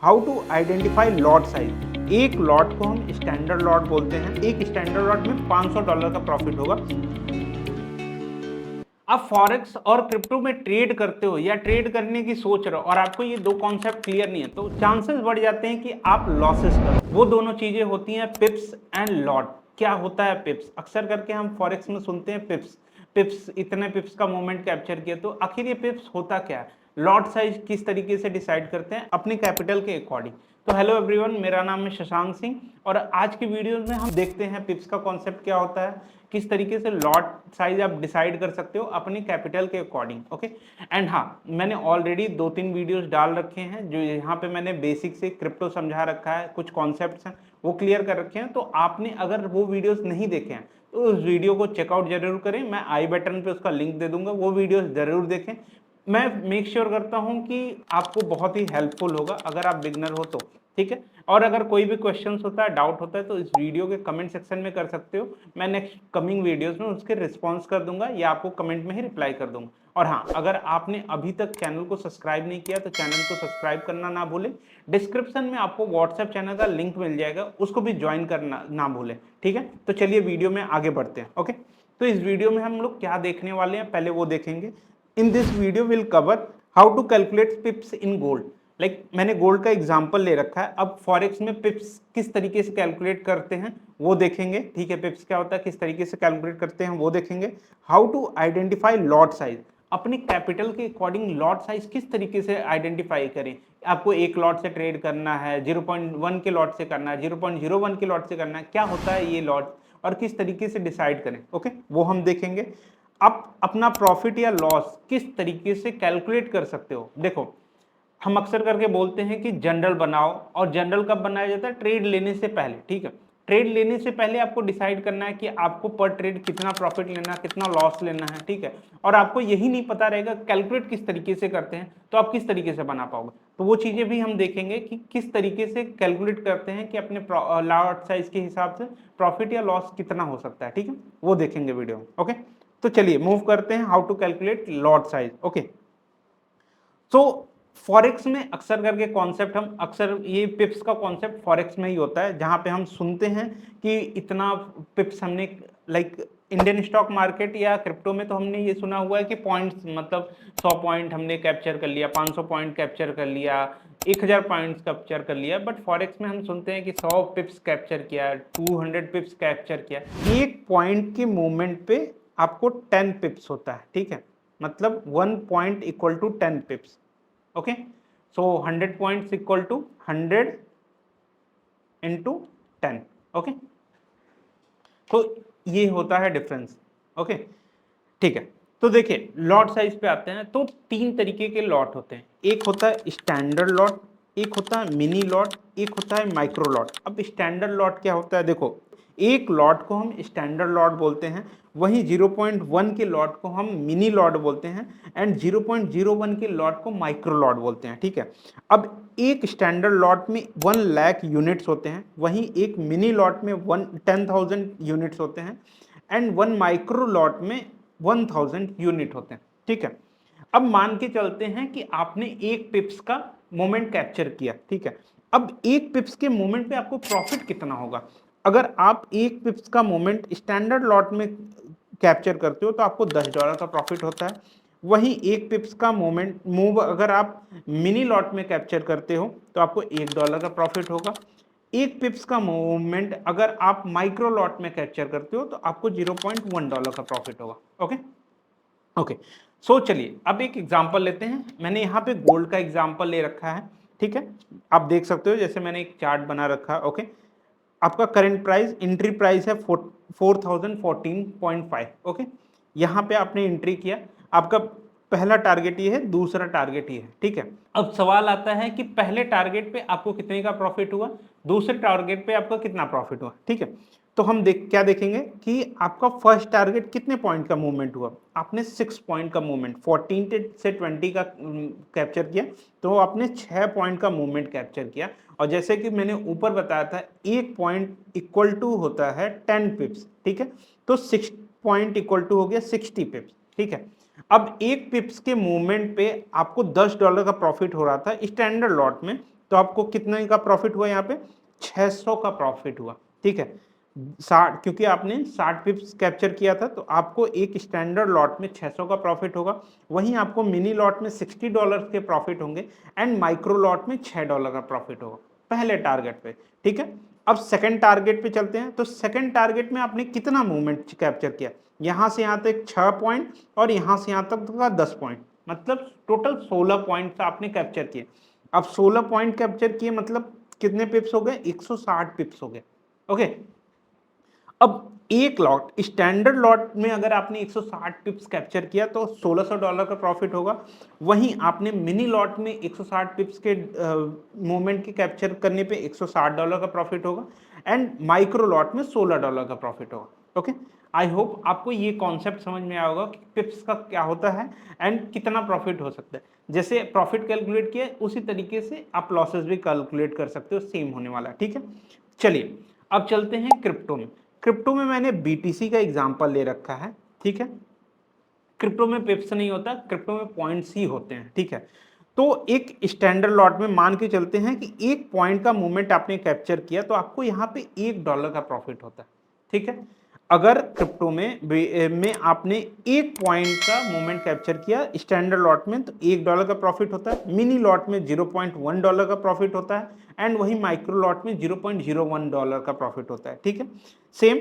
How to identify lot size. एक lot को हम स्टैंडर्ड लॉट बोलते हैं। एक स्टैंडर्ड लॉट में $500 का प्रॉफिट होगा। आप फॉरेक्स और क्रिप्टो में ट्रेड करते हो या ट्रेड करने की सोच रहे हो और आपको ये दो कॉन्सेप्ट क्लियर नहीं है तो चांसेस बढ़ जाते हैं कि आप लॉसेस करो। वो दोनों चीजें होती हैं पिप्स एंड लॉट। क्या होता है पिप्स? अक्सर करके हम फॉरेक्स में सुनते हैं पिप्स, पिप्स इतने पिप्स का मूवमेंट कैप्चर किया। तो आखिर ये पिप्स होता क्या है? लॉट साइज किस तरीके से डिसाइड करते हैं? अपने कैपिटल के अकॉर्डिंग। तो हेलो एवरीवन, मेरा नाम है शशांक सिंह और आज की वीडियो में हम देखते हैं पिप्स का कॉन्सेप्ट क्या होता है, किस तरीके से लॉट साइज आप डिसाइड कर सकते हो अपने कैपिटल के अकॉर्डिंग। ओके एंड हाँ, मैंने ऑलरेडी 2-3 वीडियोस डाल रखे हैं जो यहाँ पे मैंने बेसिक से क्रिप्टो समझा रखा है, कुछ कॉन्सेप्ट्स हैं वो क्लियर कर रखे हैं। तो आपने अगर वो वीडियोस नहीं देखे हैं तो उस वीडियो को चेकआउट जरूर करें। मैं आई बटन पे उसका लिंक दे दूंगा, वो वीडियोस जरूर देखें। मैं मेक श्योर करता हूं कि आपको बहुत ही हेल्पफुल होगा अगर आप बिगनर हो तो। ठीक है, और अगर कोई भी क्वेश्चंस होता है, डाउट होता है तो इस वीडियो के कमेंट सेक्शन में कर सकते हो। मैं नेक्स्ट कमिंग वीडियोस में उसके रिस्पॉन्स कर दूंगा या आपको कमेंट में ही रिप्लाई कर दूंगा। और हाँ, अगर आपने अभी तक चैनल को सब्सक्राइब नहीं किया तो चैनल को सब्सक्राइब करना ना भूलें। डिस्क्रिप्शन में आपको व्हाट्सएप चैनल का लिंक मिल जाएगा, उसको भी ज्वाइन करना ना भूलें। ठीक है, तो चलिए वीडियो में आगे बढ़ते हैं। ओके, तो इस वीडियो में हम लोग क्या देखने वाले हैं पहले वो देखेंगे। In this video will cover how to calculate pips in gold. Like मैंने गोल्ड का एग्जांपल ले रखा है, अब फॉरेक्स में पिप्स किस तरीके से कैलकुलेट करते हैं वो देखेंगे। ठीक है, पिप्स क्या होता है, किस तरीके से कैलकुलेट करते हैं वो देखेंगे। How to identify lot size, अपने कैपिटल के अकॉर्डिंग लॉट साइज किस तरीके से आइडेंटिफाई करें। आपको एक लॉट से ट्रेड करना है, 0.1 के लॉट से करना है, 0.01 के लॉट से करना है, क्या होता है ये लॉट और किस तरीके से डिसाइड करें। ओके, वो हम देखेंगे। आप अपना प्रॉफिट या लॉस किस तरीके से कैलकुलेट कर सकते हो। देखो, हम अक्सर करके बोलते हैं कि जनरल बनाओ, और जनरल कब बनाया जाता है? ट्रेड लेने से पहले। ठीक है, ट्रेड लेने से पहले आपको डिसाइड करना है कि आपको पर ट्रेड कितना प्रॉफिट लेना है, कितना लॉस लेना है। ठीक है, और आपको यही नहीं पता रहेगा कैलकुलेट किस तरीके से करते हैं तो आप किस तरीके से बना पाओगे। तो वो चीजें भी हम देखेंगे कि किस तरीके से कैलकुलेट करते हैं कि अपने लॉट साइज के हिसाब से प्रॉफिट या लॉस कितना हो सकता है। ठीक है, वो देखेंगे वीडियो में। ओके, तो चलिए मूव करते हैं how to calculate lot size. Okay, तो फॉरेक्स में अक्सर करके कॉन्सेप्ट हम अक्सर ये पिप्स का कॉन्सेप्ट फॉरेक्स में ही होता है, जहां पे हम सुनते हैं कि इतना पिप्स हमने, लाइक इंडियन स्टॉक मार्केट या क्रिप्टो में तो हमने ये सुना हुआ है कि पॉइंट्स, मतलब 100 पॉइंट हमने कैप्चर कर लिया, 500 पॉइंट कैप्चर कर लिया, 1000 पॉइंट्स कैप्चर कर लिया। बट फॉरेक्स में हम सुनते हैं कि 100 पिप्स कैप्चर किया, 200 पिप्स कैप्चर किया। एक पॉइंट के मूवमेंट पे आपको 10 पिप्स होता है। ठीक है, मतलब 1 point equal to 10 pips. Okay, so 100 points equal to 100 into 10। Okay, तो ये होता है डिफरेंस। ओके, ठीक है, तो देखिए लॉट साइज पे आते हैं तो 3 तरीके के लॉट होते हैं। एक होता है स्टैंडर्ड लॉट, एक होता है मिनी लॉट, एक होता है माइक्रो लॉट। अब स्टैंडर्ड लॉट क्या होता है? देखो, एक लॉट को हम स्टैंडर्ड लॉट बोलते हैं, वहीं 0.1 के लॉट को हम मिनी लॉट बोलते हैं एंड 0.01 के लॉट को माइक्रो लॉट बोलते हैं। ठीक है, अब एक स्टैंडर्ड लॉट में 1 लाख यूनिट्स होते हैं, वहीं एक मिनी लॉट में 10,000 यूनिट्स होते हैं एंड 1 माइक्रो लॉट में 1000 यूनिट होते हैं। ठीक है, अब मान के चलते हैं कि आपने एक पिप्स का मोमेंट कैप्चर किया। ठीक है, अब एक पिप्स के मोमेंट पे आपको प्रॉफिट कितना होगा? अगर आप एक पिप्स का मोमेंट स्टैंडर्ड लॉट में कैप्चर करते हो तो आपको $10 का प्रॉफिट होता है। वहीं एक पिप्स का मोमेंट मूव अगर आप मिनी लॉट में कैप्चर करते हो तो आपको $1 का प्रॉफिट होगा। एक पिप्स का मूवमेंट अगर आप माइक्रो लॉट में कैप्चर करते हो तो आपको $0.1 का प्रॉफिट होगा। ओके ओके, सो चलिए अब एक एग्जांपल लेते हैं। मैंने यहाँ पे गोल्ड का एग्जांपल ले रखा है। ठीक है, आप देख सकते हो जैसे मैंने एक चार्ट बना रखा है। ओके, आपका करंट प्राइस, एंट्री प्राइस है 4014.5। ओके, यहाँ पे आपने एंट्री किया, आपका पहला टारगेट ये है, दूसरा टारगेट ये है। ठीक है, अब सवाल आता है कि पहले टारगेट पे आपको कितने का प्रॉफिट हुआ, दूसरे टारगेट पे आपका कितना प्रॉफिट हुआ। ठीक है, तो हम क्या देखेंगे कि आपका फर्स्ट टारगेट कितने पॉइंट का मूवमेंट हुआ। आपने 6 पॉइंट का मूवमेंट, 14 से 20 का कैप्चर किया, तो आपने 6 पॉइंट का मूवमेंट कैप्चर किया। और जैसे कि मैंने ऊपर बताया था, एक पॉइंट इक्वल टू होता है 10 पिप्स। ठीक है, तो 6 पॉइंट इक्वल टू हो गया 60 पिप्स। ठीक है, अब एक पिप्स के मूवमेंट पे आपको $10 का प्रॉफिट हो रहा था स्टैंडर्ड लॉट में, तो आपको कितने का प्रॉफिट हुआ यहाँ पे, 600 का प्रॉफिट हुआ, ठीक है। 60, क्योंकि आपने 60 पिप्स कैप्चर किया था तो आपको एक स्टैंडर्ड लॉट में 600 का प्रॉफिट होगा। वहीं आपको मिनी लॉट में $60 के प्रॉफिट होंगे एंड माइक्रो लॉट में $6 का प्रॉफिट होगा पहले टारगेट पे, ठीक है। अब सेकंड टारगेट पे चलते हैं। तो सेकंड टारगेट में आपने कितना मूवमेंट कैप्चर किया, यहां से यहां तक 6 पॉइंट और यहां से यहां तक का 10 पॉइंट, मतलब टोटल 16 पॉइंट आपने कैप्चर किए। अब 16 पॉइंट कैप्चर किए मतलब कितने पिप्स हो गए, 160 पिप्स हो गए, ओके। अब एक लॉट स्टैंडर्ड लॉट में अगर आपने 160 पिप्स कैप्चर किया तो $1600 का प्रॉफिट होगा। वहीं आपने मिनी लॉट में 160 पिप्स के मूवमेंट के कैप्चर करने पे $160 का प्रॉफिट होगा एंड माइक्रो लॉट में $16 का प्रॉफिट होगा, ओके। आई होप आपको ये कॉन्सेप्ट समझ में आया होगा कि पिप्स का क्या होता है एंड कितना प्रॉफिट हो सकता है। जैसे प्रॉफिट कैलकुलेट किया उसी तरीके से आप लॉसेस भी कैलकुलेट कर सकते हो, सेम होने वाला है, ठीक है। चलिए अब चलते हैं क्रिप्टो में। क्रिप्टो में मैंने बीटीसी का एग्जांपल ले रखा है, ठीक है। क्रिप्टो में पिप्स नहीं होता, क्रिप्टो में पॉइंट्स ही होते हैं, ठीक है। तो एक स्टैंडर्ड लॉट में मान के चलते हैं कि एक पॉइंट का मूवमेंट आपने कैप्चर किया तो आपको यहाँ पे $1 का प्रॉफिट होता है, ठीक है। अगर क्रिप्टो में आपने एक पॉइंट का मूवमेंट कैप्चर किया स्टैंडर्ड लॉट में तो $1 का प्रॉफिट होता है, मिनी लॉट में $0.1 का प्रॉफिट होता है एंड वही माइक्रो लॉट में $0.01 का प्रॉफिट होता है, ठीक है। सेम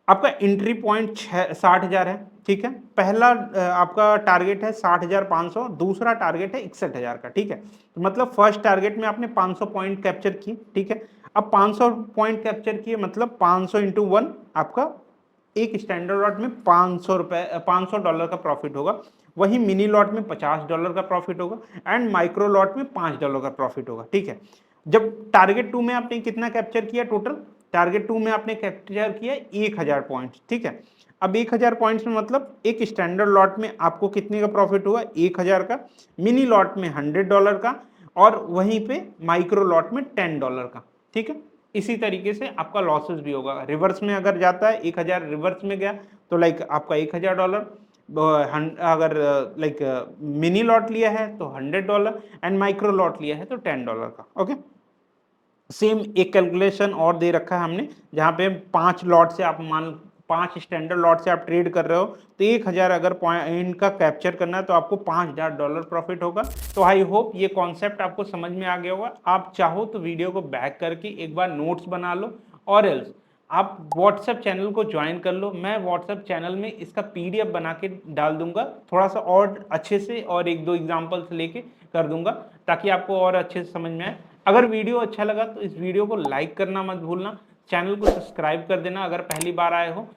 आपका एंट्री पॉइंट 60,000 है, ठीक है। पहला आपका टारगेट है 60,500, दूसरा टारगेट है 61,000 का, ठीक है। तो मतलब फर्स्ट टारगेट में आपने 500 पॉइंट कैप्चर किए, ठीक है। अब 500 पॉइंट कैप्चर किए मतलब 500 इंटू 1 आपका एक स्टैंडर्ड लॉट में $500 का प्रॉफिट होगा। वहीं मिनी लॉट में $50 का प्रॉफिट होगा एंड माइक्रो लॉट में $5 का प्रॉफिट होगा, ठीक है। जब टारगेट 2 में आपने कितना कैप्चर किया, टोटल टारगेट 2 में आपने कैप्चर किया 1000 पॉइंट्स, ठीक है। अब 1000 पॉइंट्स में मतलब एक स्टैंडर्ड लॉट में आपको कितने का प्रॉफिट हुआ, 1000 का, मिनी लॉट में $100 का और वहीं पे माइक्रो लॉट में $10 का, ठीक है। इसी तरीके से आपका लॉसेस भी होगा। रिवर्स में अगर जाता है 1000 रिवर्स में गया तो लाइक आपका $1000, अगर लाइक मिनी लॉट लिया है तो $100 एंड माइक्रो लॉट लिया है तो $10 का, ओके। सेम एक कैलकुलेशन और दे रखा है हमने जहाँ पे 5 लॉट से आप मान 5 स्टैंडर्ड लॉट से आप ट्रेड कर रहे हो तो 1000 अगर पॉइंट का कैप्चर करना है तो आपको $5000 प्रॉफिट होगा। तो आई होप ये कॉन्सेप्ट आपको समझ में आ गया होगा। आप चाहो तो वीडियो को बैक करके एक बार नोट्स बना लो और एल्स आप व्हाट्सएप चैनल को ज्वाइन कर लो। मैं व्हाट्सएप चैनल में इसका पीडीएफ बना के डाल दूंगा, थोड़ा सा और अच्छे से और एक दो एग्जांपल्स लेके कर दूंगा ताकि आपको और अच्छे से समझ में आए। अगर वीडियो अच्छा लगा तो इस वीडियो को लाइक करना मत भूलना, चैनल को सब्सक्राइब कर देना अगर पहली बार आए हो।